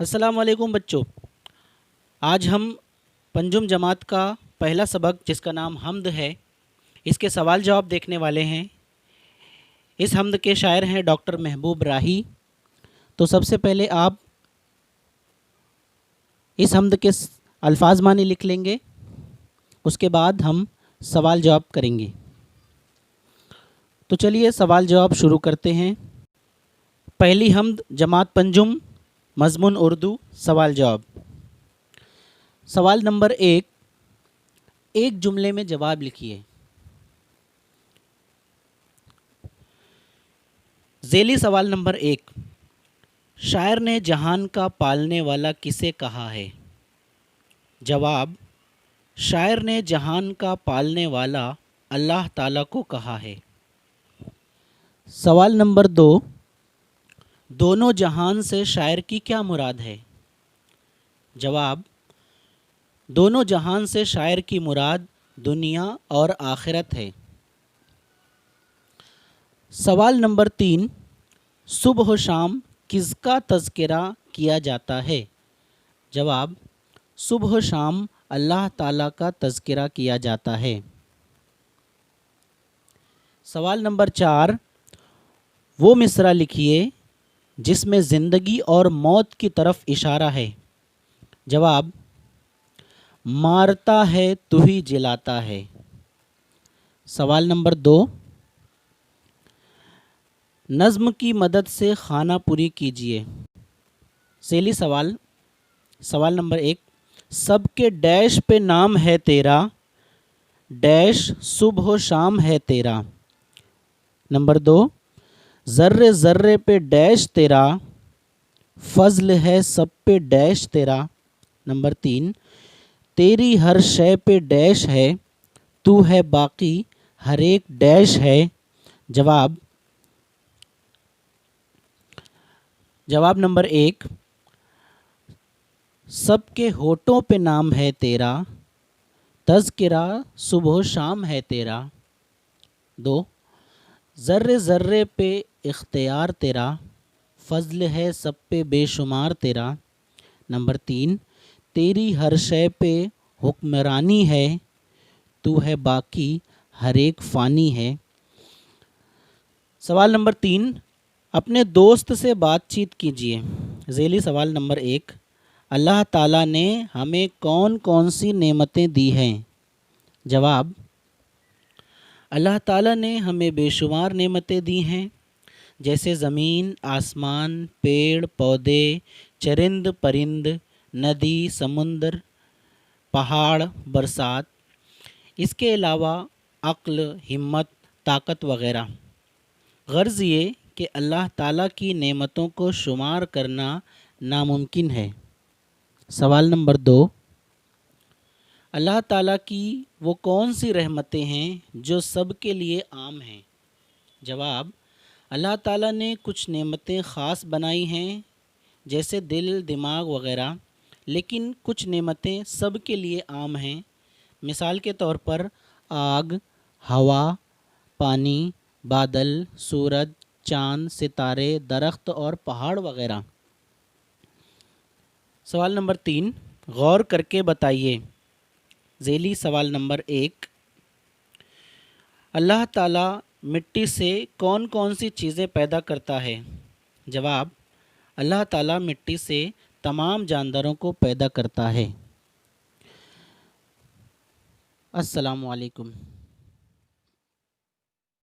अस्सलाम वालेकुम बच्चों। आज हम पंजुम जमात का पहला सबक जिसका नाम हम्द है, इसके सवाल जवाब देखने वाले हैं। इस हम्द के शायर हैं डॉक्टर महबूब राही। तो सबसे पहले आप इस हम्द के अल्फाज मानी लिख लेंगे, उसके बाद हम सवाल जवाब करेंगे। तो चलिए सवाल जवाब शुरू करते हैं। पहली हम्द जमात पंजुम, मज़मून उर्दू, सवाल जवाब। सवाल नंबर एक जुमले में जवाब लिखिए। ज़ेली सवाल नंबर 1, शायर ने जहान का पालने वाला किसे कहा है? जवाब, शायर ने जहान का पालने वाला अल्लाह ताला को कहा है। सवाल नंबर 2, दोनों जहान से शायर की क्या मुराद है? जवाब, दोनों जहान से शायर की मुराद दुनिया और आखिरत है। सवाल नंबर 3, सुबह शाम किसका तज़किरा किया जाता है? जवाब, सुबह शाम अल्लाह ताला का तज़किरा किया जाता है। सवाल नंबर 4, वो मिसरा लिखिए जिसमें ज़िंदगी और मौत की तरफ इशारा है। जवाब, मारता है तू ही जिलाता है। सवाल नंबर 2, नज़्म की मदद से खाना पूरी कीजिए। ज़ेली सवाल नंबर 1, सबके डैश पे नाम है तेरा, डैश सुबह शाम है तेरा। नंबर 2, ज़र्रे ज़र्रे पे डैश तेरा, फ़ज़ल है सब पे डैश तेरा। नंबर 3, तेरी हर शय पे डैश है, तू है बाकी हर एक डैश है। जवाब नंबर 1, सबके होठों पे नाम है तेरा, तज़किरा सुबह शाम है तेरा। 2, ज़र्रे ज़र्रे पे इख्तियार तेरा, फ़ज़ल है सब पे बेशुमार तेरा। नंबर 3, तेरी हर शय पे हुक्मरानी है, तू है बाकी हर एक फ़ानी है। सवाल नंबर 3, अपने दोस्त से बातचीत कीजिए। ज़ेली सवाल नंबर 1, अल्लाह ताला ने हमें कौन कौन सी नेमतें दी हैं? जवाब, अल्लाह ताला ने हमें बेशुमार नेमतें दी हैं, जैसे ज़मीन, आसमान, पेड़ पौधे, चरिंद परिंद, नदी, समुंदर, पहाड़, बरसात। इसके अलावा अक्ल, हिम्मत, ताकत वगैरह। गर्ज़ ये कि अल्लाह ताला की नेमतों को शुमार करना नामुमकिन है। सवाल नंबर 2, अल्लाह ताला की वो कौन सी रहमतें हैं जो सब के लिए आम हैं? जवाब, अल्लाह ताला ने कुछ नेमतें ख़ास बनाई हैं, जैसे दिल, दिमाग वगैरह, लेकिन कुछ नेमतें सब के लिए आम हैं। मिसाल के तौर पर आग, हवा, पानी, बादल, सूरज, चाँद, सितारे, दरख्त और पहाड़ वगैरह। सवाल नंबर 3, गौर करके बताइए। ज़ेली सवाल नंबर 1, अल्लाह ताला मिट्टी से कौन कौन सी चीज़ें पैदा करता है? जवाब, अल्लाह ताला मिट्टी से तमाम जानदारों को पैदा करता है। अस्सलामु अलैकुम।